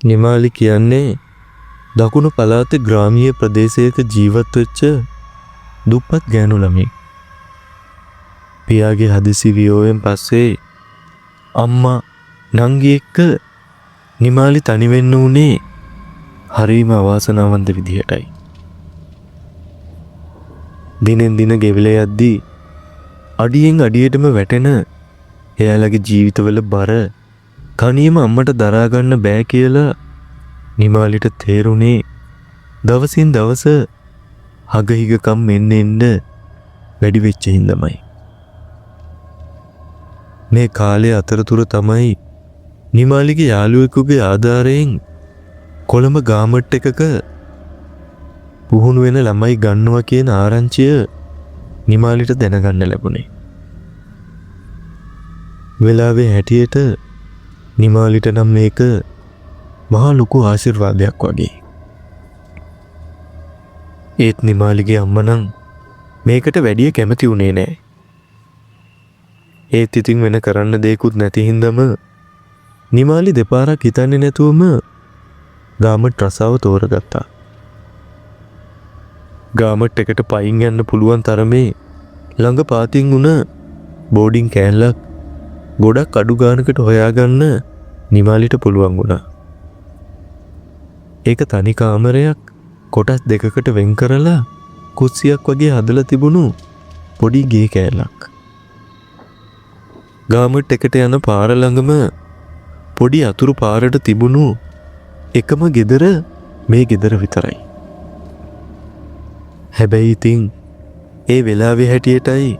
නිමාලි කියන්නේ දකුණු පළාතේ ග්‍රාමීය ප්‍රදේශයක ජීවත් වෙච්ච දුප්පත් ගෑනු ළමයෙක්. පියාගේ හදිසි වියෝවෙන් පස්සේ අම්මා නංගි එක්ක නිමාලි තනි වෙන්න උනේ හරිම අවාසනාවන්ත විදිහටයි. දිනෙන් දින ගෙවිලා යද්දී අඩියෙන් අඩියටම වැටෙන එයාලගේ ජීවිතවල බර තනියම අම්මට දරා ගන්න බෑ කියලා නිමාලිට තේරුනේ දවසින් දවස හගහිගකම් එන්න වැඩි වෙච්ච හින්දාමයි. මේ කාලේ අතරතුර තමයි නිමාලිගේ යාළුවෙකුගේ ආධාරයෙන් කොළඹ ගාමට් එකක පුහුණු වෙන ළමයි ගන්නවා කියන ආරංචිය නිමාලිට දැනගන්න ලැබුණේ. වෙලාවේ හැටියට නිමාලිට නම් මේක මහා ලොකු ආශිර්වාදයක් වගේ. ඒත් නිමාලිගේ අම්මා නම් මේකට වැඩිය කැමති වුණේ නෑ. ඒත් ඉතින් වෙන කරන්න දෙයක්වත් නැති හින්දාම නිමාලි දෙපාරක් හිතන්නේ නැතුවම ගාමට් රසාව තෝරගත්තා. ගාමට් එකට පයින් යන්න පුළුවන් තරමේ ළඟ පාතින් උන බෝඩින් කෑල්ලක් ගොඩක් අඩු ගානකට හොයාගන්න නිමාලිට පුළුවන් වුණා. ඒක තනි කාමරයක් කොටස් දෙකකට වෙන් කරලා කුස්සියක් වගේ හදලා තිබුණු පොඩි ගේ කෑල්ලක්. ගාමට් එකට යන පාර ළඟම පොඩි අතුරු පාරට තිබුණු එකම ගෙදර මේ ගෙදර විතරයි. හැබැයි ඉතින් ඒ වෙලාවේ හැටියටයි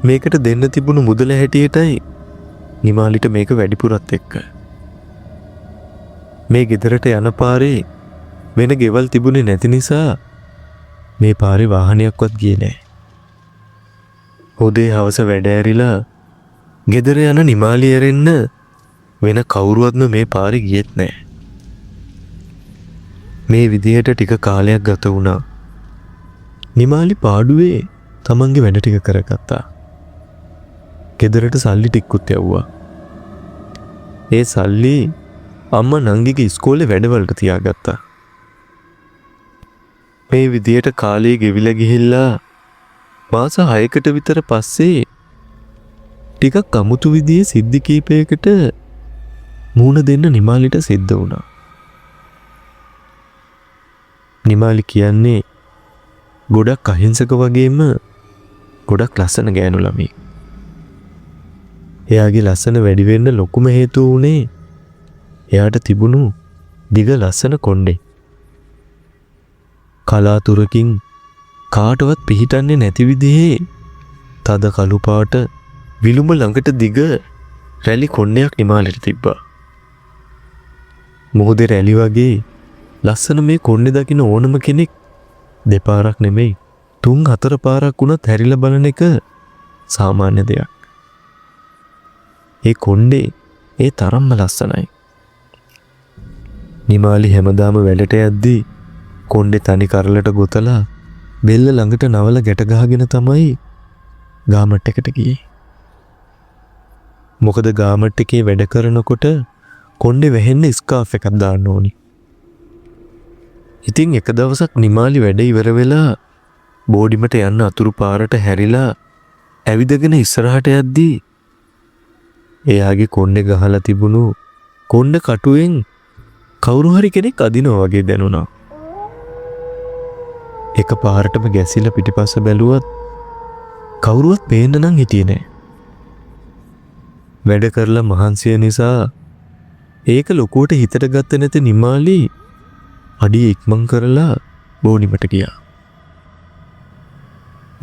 මේකට දෙන්න තිබුණු මුදල හැටියටයි නිමාලිට මේක වැඩිපුරත් එක්ක. මේ ගෙදරට යන පාරේ වෙන ගෙවල් තිබුණේ නැති නිසා මේ පාරේ වාහනයක්වත් ගියේ නැහැ. උදේ හවස වැඩ ඇරිලා ගෙදර යන නිමාලි ඇරෙන්න වෙන කවුරුවත්ම මේ පාරේ ගියෙත් නැහැ. මේ විදිහට ටික කාලයක් ගත වුණා. නිමාලි පාඩුවේ තමන්ගේ වැඩ ටික කරගත්තා. ගෙදරට සල්ලි ටිකකුත් යවුවා. ඒ සල්ලි අම්මා නංගිගේ ඉස්කෝලේ වැඩවලට තියාගත්තා. මේ විදියට කාලේ ගෙවිලා ගිහිල්ලා මාස 6කට විතර පස්සේ ටිකක් අමුතු විදිහේ සිද්ධි කීපයකට මූණ දෙන්න නිමාලිට සිද්ධ වුණා. නිමාලි කියන්නේ ගොඩක් අහිංසක වගේම ගොඩක් ලස්සන ගෑනු ළමයෙක්. එයාගේ ලස්සන වැඩි වෙන්න ලොකුම හේතුව උනේ එයාට තිබුණු දිග ලස්සන කොණ්ඩේ. කලාතුරකින් කාටවත් පිහිටන්නේ නැති විදිහේ තද කළු පාට විලුඹ ළඟට දිග රැලි කොණ්ඩයක් නිමාලිට තිබ්බා. මොහොතේ රැලි වගේ ලස්සන මේ කොණ්ඩේ දකින්න ඕනම කෙනෙක් දෙපාරක් නෙමෙයි 3-4 පාරක් වුණත් හැරිලා බලන එක සාමාන්‍ය දෙයක්. ඒ කොණ්ඩේ ඒ තරම්ම ලස්සනයි. නිමාලි හැමදාම වැඩට යද්දී කොණ්ඩේ තනි කරලට ගොතලා බෙල්ල ළඟට නවල ගැට ගහගෙන තමයි ගාමට් එකට ගියේ. මොකද ගාමට් එකේ වැඩ කරනකොට කොණ්ඩේ වැහෙන්න ස්කාර්ෆ් එකක් දාන්න ඕනි. ඉතින් එක දවසක් නිමාලි වැඩ ඉවර වෙලා බෝඩිමට යන්න අතුරු පාරට හැරිලා ඇවිදගෙන ඉස්සරහට යද්දී එයාගේ කොණ්ඩේ ගහලා තිබුණු කොණ්ඩ කටුවෙන් කවුරු හරි කෙනෙක් අදිනවා වගේ දැනුණා. එක පාරටම ගැසිලා පිටිපස්ස බැලුවත් කවුරුවත් පේන්න නම් හිටියේ නෑ. වැඩ කරලා මහන්සිය නිසා ඒක ලොකුවට හිතට ගත්ත නැති නිමාලි අඩිය ඉක්මන් කරලා බෝඩිමට ගියා.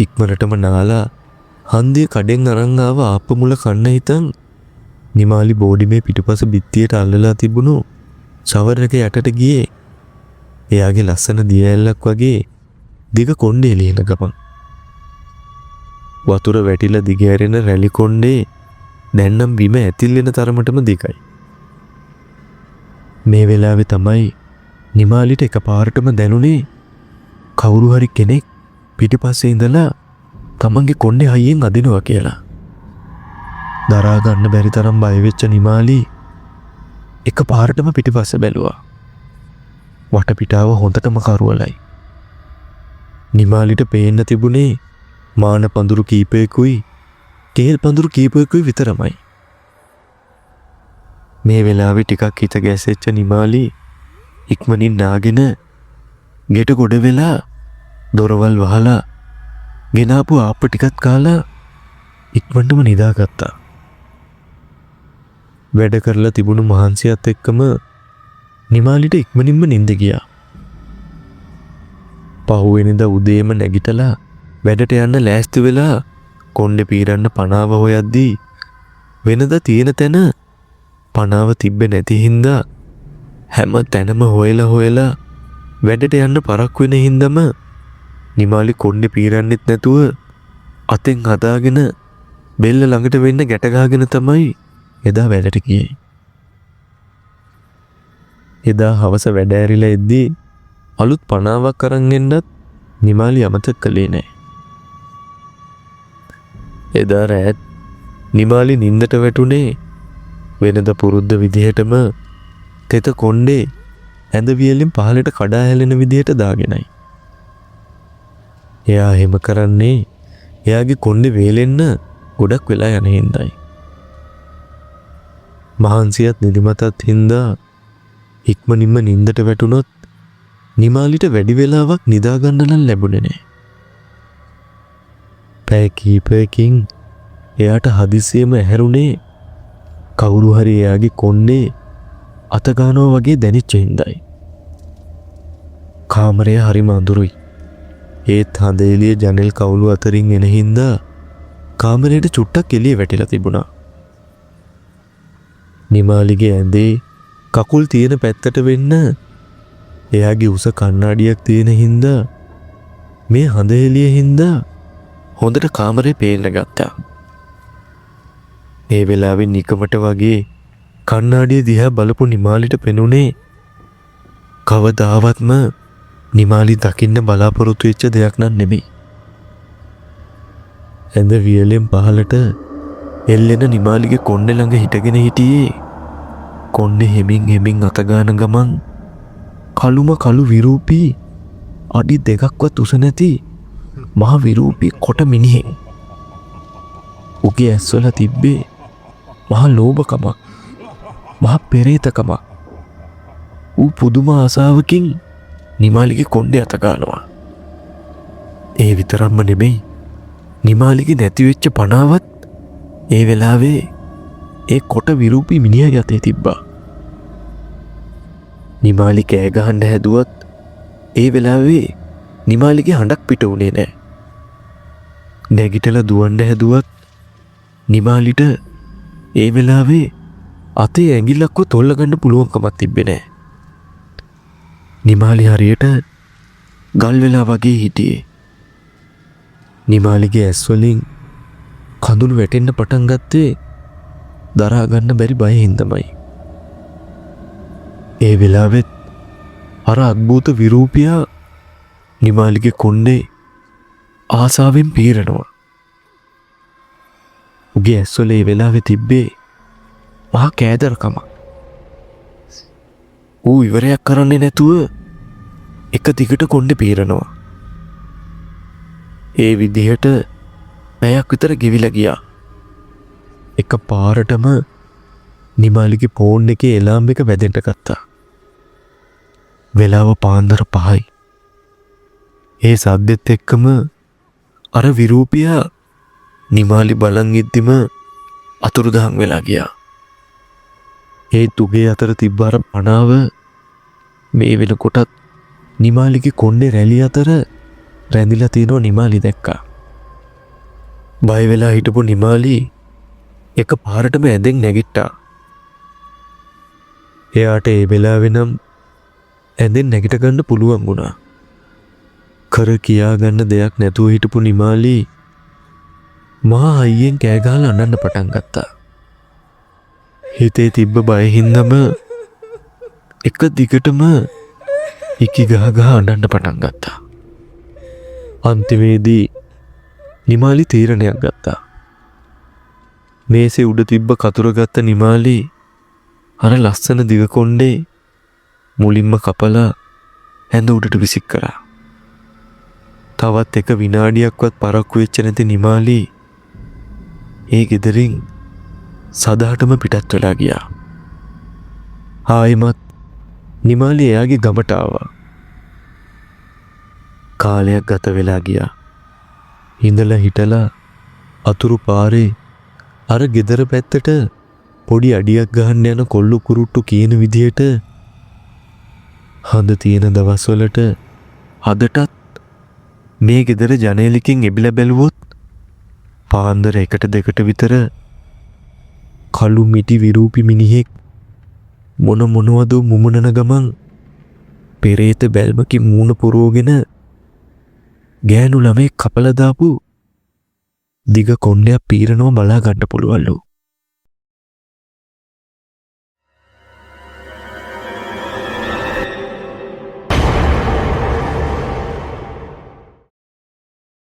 ඉක්මනටම නාලා හන්දිය කඩෙන් අරන් ආව ආප්ප මුල කන්න හිතන් නිමාලි බෝඩිමේ පිටුපස බිත්තියට අල්ලලා තිබුණු ෂවර් එක යටට ගියේ. එයාගේ ලස්සන දියැලක් වගේ දිග කොණ්ඩේ ලියන ගමන් වතුර වැටිලා දිග ඇරෙන රැලි කොණ්ඩේ දැන් නම් බිම ඇතිල් වෙන තරමටම දිගයි. මේ වෙලාවේ තමයි නිමාලිට එකපාරටම දැනුනේ කවුරු හරි කෙනෙක් පිටිපස්සේ ඉඳලා තමන්ගේ කොණ්ඩේ හයියෙන් අදිනවා කියලා. දරා ගන්න බැරි තරම් බය වෙච්ච නිමාලි එක පාරටම පිටිපස්ස බැලුවා. වටපිටාව හොඳටම කරුවලයි. නිමාලිට පේන්න තිබුණේ මාන පඳුරු කීපයකුයි කේල් පඳුරු කීපයකුයි විතරමයි. මේ වෙලාවේ ටිකක් හිත ගැසෙච්ච නිමාලි ඉක්මනින් නාගෙන ගෙට ගොඩ වෙලා දොරවල් වහලා ගෙනාපු ආප්ප ටිකත් කාලා ඉක්මනටම නිදාගත්තා. වැඩ කරලා තිබුණු මහන්සියත් එක්කම නිමාලිට ඉක්මනින්ම නිින්ද ගියා. පහුවෙනිදා උදේම නැගිටලා වැඩට යන්න ලෑස්ති වෙලා කොණ්ඩේ පීරන්න පනාව හොයද්දී වෙනදා තියෙන තැන පනාව තිබ්බේ නැති හින්දා හැම තැනම හොයලා වැඩට යන්න පරක්කු වෙන හින්දාම නිමාලි කොණ්ඩේ පීරන්නෙත් නැතුව අතෙන් හදාගෙන බෙල්ල ළඟට වෙන්න ගැට ගහගෙන තමයි එදා වැඩට ගියේ. එදා හවස වැඩ ඇරිලා එද්දී අලුත් පනාවක් අරන් එන්නත් නිමාලි අමතක කළේ නැහැ. එදා රැත් නිමාලි නින්දට වැටුනේ වෙනද පුරුද්ද විදිහටම තෙත කොණ්ඩේ ඇඳ වියලින් පහලට කඩා හැලෙන විදිහට දාගෙනයි. එයා එහෙම කරන්නේ එයාගේ කොණ්ඩේ වේලෙන්න ගොඩක් වෙලා යන හින්දායි. මහන්සියත් නිදිමතත් හින්දා ඉක්මනින්ම නින්දට වැටුනොත් නිමාලිට වැඩි වෙලාවක් නිදා ගන්න නම් ලැබුණේ නැහැ. පැය කීපයකින් එයාට හදිසියෙම ඇහැරුණේ කවුරු හරි එයාගේ කොණ්ඩේ අත ගන්නවා වගේ දැනෙච්ච හින්දායි. කාමරය හරිම අඳුරුයි. ඒත් හඳ එළිය ජනෙල් කවුළු අතරින් එන හින්දා කාමරයට චුට්ටක් එළිය වැටිලා තිබුණා. නිමාලිගේ ඇඳේ කකුල් තියෙන පැත්තට වෙන්න එයාගේ උස කණ්ණාඩියක් තියෙන හින්දා මේ හඳ එළිය හින්දා හොඳට කාමරේ පේන්න ගත්තා. ඒ වෙලාවේ නිකමට වගේ කණ්ණාඩිය දිහා බලපු නිමාලිට පෙනුනේ කවදාවත්ම නිමාලි දකින්න බලාපොරොත්තු වෙච්ච දෙයක් නන් නෙමෙයි. ඇඳ වියලෙන් පහලට එල්ලෙන නිමාලිගේ කොණ්ඩේ ළඟ හිටගෙන හිටියේ කොණ්ඩේ හෙමින් අත ගන්න ගමන් කළු විරූපී අඩි 2ක්වත් උස නැති මහ විරූපී කොට මිනිහෙක්. උගේ ඇස්වල තිබ්බේ මහ ලෝභකමක් මහ පෙරේතකමක්. ඌ පුදුම ආසාවකින් නිමාලිගේ කොණ්ඩේ අත ගන්නවා. ඒ විතරක්ම නෙමෙයි නිමාලිගේ නැති වෙච්ච පනාවත් ඒ වෙලාවේ ඒ කොට විරූපී මිනිහා යතේ තිබ්බා. නිමාලි කෑ ගහන්න හැදුවත් ඒ වෙලාවේ නිමාලිගේ හඬක් පිට වුණේ නැහැ. නැගිටලා දුවන්න හැදුවත් නිමාලිට ඒ වෙලාවේ අතේ ඇඟිල්ලක්ව තොල්ල ගන්න පුළුවන්කමක් තිබ්බේ නැහැ. නිමාලි හරියට ගල් වෙලා වගේ හිටියේ. නිමාලිගේ ඇස් වලින් කඳුළු වැටෙන්න පටන් ගත්තේ දරා ගන්න බැරි බයෙන් තමයි. ඒ වෙලාවෙත් අර අద్භූත විරූපියා නිමාලිගේ කොණ්ඩේ ආසාවෙන් පීරනවා. උගේ ඇස්වල ඒ වෙලාවේ තිබ්බේ මහා කෑදරකමක්. ඌ ඉවරයක් කරන්නේ නැතුව එක දිගට කොණ්ඩේ පීරනවා. ඒ විදිහට පැයක් විතර ගෙවිලා ගියා. එක පාරටම නිමාලිගේ ෆෝන් එකේ එලාම් එක වැදෙන්න ගත්තා. වෙලාව පාන්දර 5යි. ඒ සද්දෙත් එක්කම අර විරූපියා නිමාලි බලන් ඉද්දිම අතුරුදහන් වෙලා ගියා. ඒ තුගේ අතර තිබ්බ අර පනාව මේ වෙනකොටත් නිමාලිගේ කොණ්ඩේ රැලි අතර රැඳිලා තියෙනවා නිමාලි දැක්කා. බය වෙලා හිටපු නිමාලි එක පාරටම ඇඳෙන් නැගිට්ටා. එයාට ඒ වෙලාවේ නම් ඇඳෙන් නැගිට ගන්න පුළුවන් වුණා. කර කියා ගන්න දෙයක් නැතුව හිටපු නිමාලි මහා හයියෙන් කෑ ගහලා අඬන්න පටන් ගත්තා. හිතේ තිබ්බ බය හින්දම එක දිගටම ඉකි ගහ අඬන්න පටන් ගත්තා. අන්තිමේදී නිමාලි තීරණයක් ගත්තා. මේසේ උඩ තිබ්බ කතුර ගත්ත නිමාලි අර ලස්සන දිග කොණ්ඩේ මුලින්ම කපලා ඇඳ උඩට විසික් කරා. තවත් එක විනාඩියක්වත් පරක්කු වෙච්ච නැති නිමාලි ඒ ගෙදරින් සදාටම පිටත් වෙලා ගියා. ආයිමත් නිමාලි එයාගේ ගමට ආවා. කාලයක් ගත වෙලා ගියා. ඉඳලා හිටලා අතුරු පාරේ අර ගෙදර පැත්තට පොඩි අඩියක් ගහන්න යන කොල්ලු කුරුට්ටු කියන විදියට හඳ තියෙන දවස්වලට අදටත් මේ ගෙදර ජනේලකින් එබිලා බැලුවොත් පාන්දර 1-2ට විතර කළු මිටි විරූපි මිනිහෙක් මොනවද මුමුණන ගමන් පෙරේත බැල්මකින් මූණ පුරවගෙන ගෑනු ළමෙක් කපලා දාපු දිග කොණ්ඩයක් පීරනවා බලා ගන්න පුළුවන්ලු.